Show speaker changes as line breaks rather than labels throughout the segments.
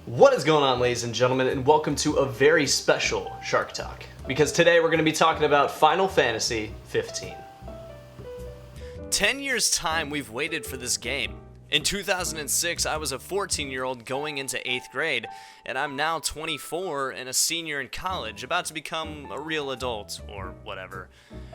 What is going on, ladies and gentlemen, and welcome to a very special Shark Talk. Because today we're going to be talking about Final Fantasy 15.
10 years time we've waited for this game. In 2006, I was a 14-year-old going into 8th grade, and I'm now 24 and a senior in college, about to become a real adult, or whatever.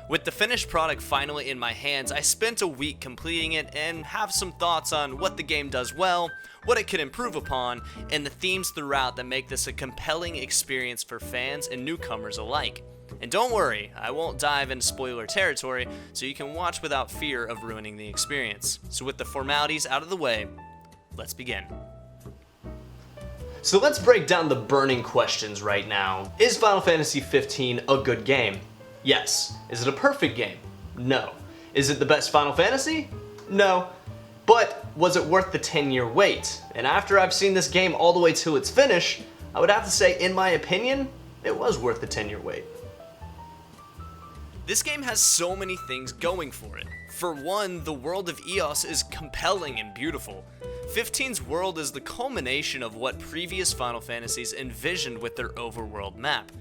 With the finished product finally in my hands, I spent a week completing it and have some thoughts on what the game does well, what it could improve upon, and the themes throughout that make this a compelling experience for fans and newcomers alike. And don't worry, I won't dive into spoiler territory, so you can watch without fear of ruining the experience. So with the formalities out of the way, let's begin.
So let's break down the burning questions right now. Is Final Fantasy 15 a good game? Yes. Is it a perfect game? No. Is it the best Final Fantasy? No. But was it worth the 10-year wait? And after I've seen this game all the way to its finish, I would have to say, in my opinion, it was worth the 10-year wait.
This game has so many things going for it. For one, the world of Eos is compelling and beautiful. 15's world is the culmination of what previous Final Fantasies envisioned with their overworld map.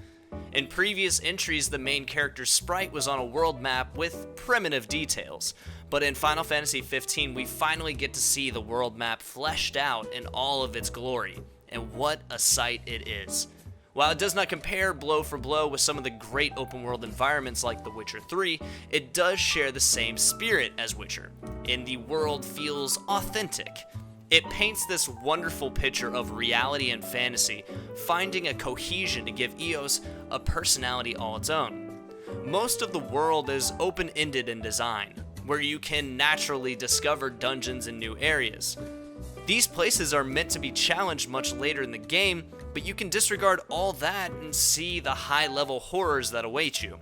In previous entries, the main character's sprite was on a world map with primitive details, but in Final Fantasy 15 we finally get to see the world map fleshed out in all of its glory, and what a sight it is. While it does not compare blow for blow with some of the great open world environments like The Witcher 3, it does share the same spirit as Witcher, and the world feels authentic. It paints this wonderful picture of reality and fantasy, finding a cohesion to give Eos a personality all its own. Most of the world is open-ended in design, where you can naturally discover dungeons and new areas. These places are meant to be challenged much later in the game, but you can disregard all that and see the high-level horrors that await you.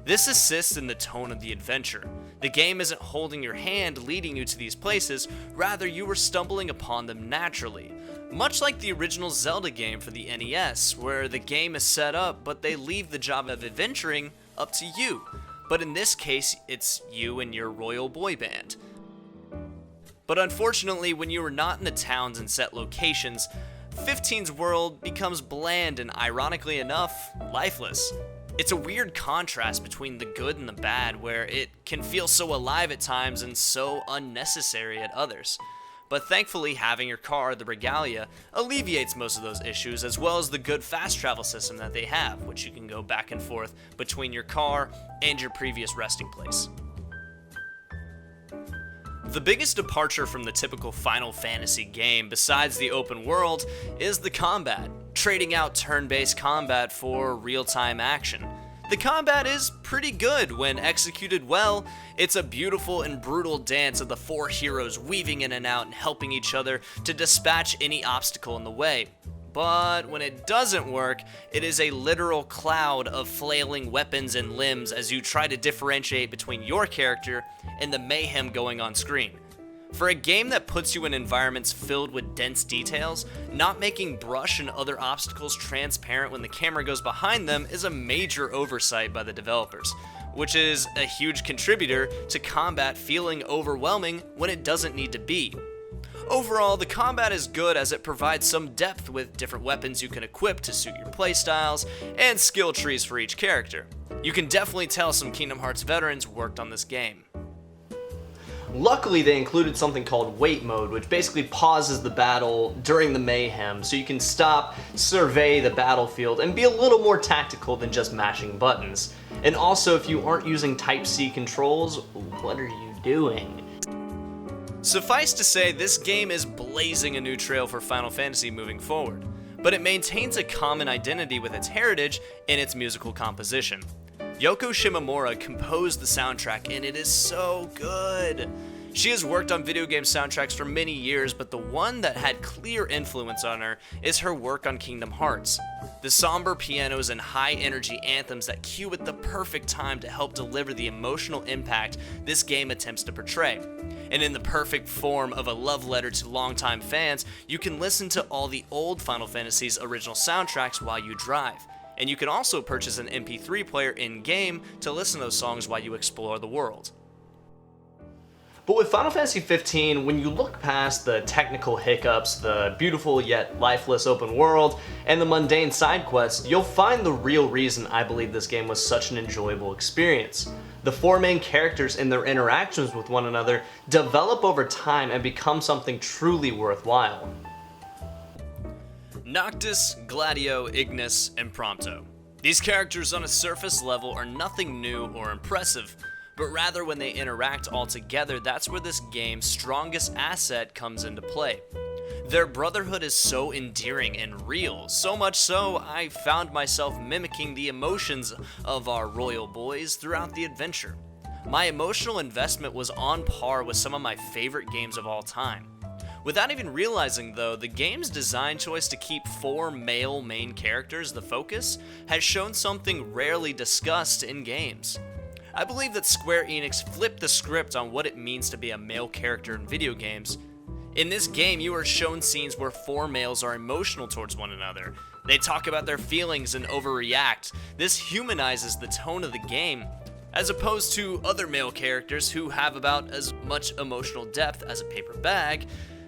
This assists in the tone of the adventure. The game isn't holding your hand leading you to these places, rather you are stumbling upon them naturally. Much like the original Zelda game for the NES, where the game is set up but they leave the job of adventuring up to you. But in this case, it's you and your royal boy band. But unfortunately, when you are not in the towns and set locations, 15's world becomes bland and, ironically enough, lifeless. It's a weird contrast between the good and the bad, where it can feel so alive at times and so unnecessary at others. But thankfully, having your car, the Regalia, alleviates most of those issues, as well as the good fast travel system that they have, which you can go back and forth between your car and your previous resting place. The biggest departure from the typical Final Fantasy game, besides the open world, is the combat, trading out turn-based combat for real-time action. The combat is pretty good when executed well. It's a beautiful and brutal dance of the four heroes weaving in and out and helping each other to dispatch any obstacle in the way. But when it doesn't work, it is a literal cloud of flailing weapons and limbs as you try to differentiate between your character and the mayhem going on screen. For a game that puts you in environments filled with dense details, not making brush and other obstacles transparent when the camera goes behind them is a major oversight by the developers, which is a huge contributor to combat feeling overwhelming when it doesn't need to be. Overall, the combat is good as it provides some depth with different weapons you can equip to suit your playstyles, and skill trees for each character. You can definitely tell some Kingdom Hearts veterans worked on this game.
Luckily, they included something called wait mode, which basically pauses the battle during the mayhem, so you can stop, survey the battlefield, and be a little more tactical than just mashing buttons. And also, if you aren't using Type-C controls, what are you doing?
Suffice to say, this game is blazing a new trail for Final Fantasy moving forward, but it maintains a common identity with its heritage in its musical composition. Yoko Shimomura composed the soundtrack, and it is so good. She has worked on video game soundtracks for many years, but the one that had clear influence on her is her work on Kingdom Hearts. The somber pianos and high-energy anthems that cue at the perfect time to help deliver the emotional impact this game attempts to portray. And in the perfect form of a love letter to longtime fans, you can listen to all the old Final Fantasy's original soundtracks while you drive. And you can also purchase an MP3 player in-game to listen to those songs while you explore the world.
But with Final Fantasy 15, when you look past the technical hiccups, the beautiful yet lifeless open world, and the mundane side quests, you'll find the real reason I believe this game was such an enjoyable experience. The four main characters and their interactions with one another develop over time and become something truly worthwhile.
Noctis, Gladio, Ignis, and Prompto. These characters on a surface level are nothing new or impressive, but rather when they interact all together, that's where this game's strongest asset comes into play. Their brotherhood is so endearing and real, so much so I found myself mimicking the emotions of our royal boys throughout the adventure. My emotional investment was on par with some of my favorite games of all time. Without even realizing though, the game's design choice to keep four male main characters the focus has shown something rarely discussed in games. I believe that Square Enix flipped the script on what it means to be a male character in video games. In this game, you are shown scenes where four males are emotional towards one another. They talk about their feelings and overreact. This humanizes the tone of the game, as opposed to other male characters who have about as much emotional depth as a paper bag.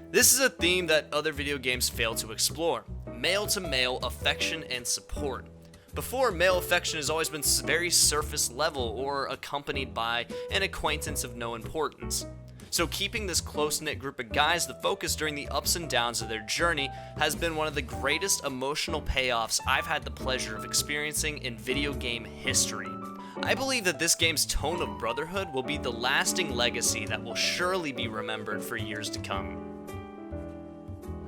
This is a theme that other video games fail to explore: male-to-male affection and support. Before, male affection has always been very surface level or accompanied by an acquaintance of no importance. So keeping this close-knit group of guys the focus during the ups and downs of their journey has been one of the greatest emotional payoffs I've had the pleasure of experiencing in video game history. I believe that this game's tone of brotherhood will be the lasting legacy that will surely be remembered for years to come.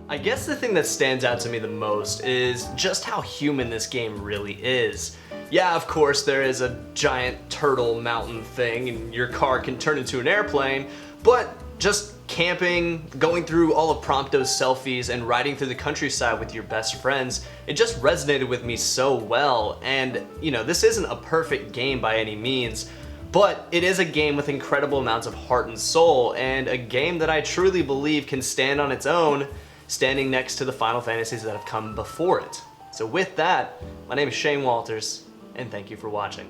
I guess the thing that stands out to me the most is just how human this game really is. Yeah, of course, there is a giant turtle mountain thing and your car can turn into an airplane, but just camping, going through all of Prompto's selfies, and riding through the countryside with your best friends, it just resonated with me so well. And, this isn't a perfect game by any means, but it is a game with incredible amounts of heart and soul, and a game that I truly believe can stand on its own, standing next to the Final Fantasies that have come before it. So with that, my name is Shane Walters, and thank you for watching.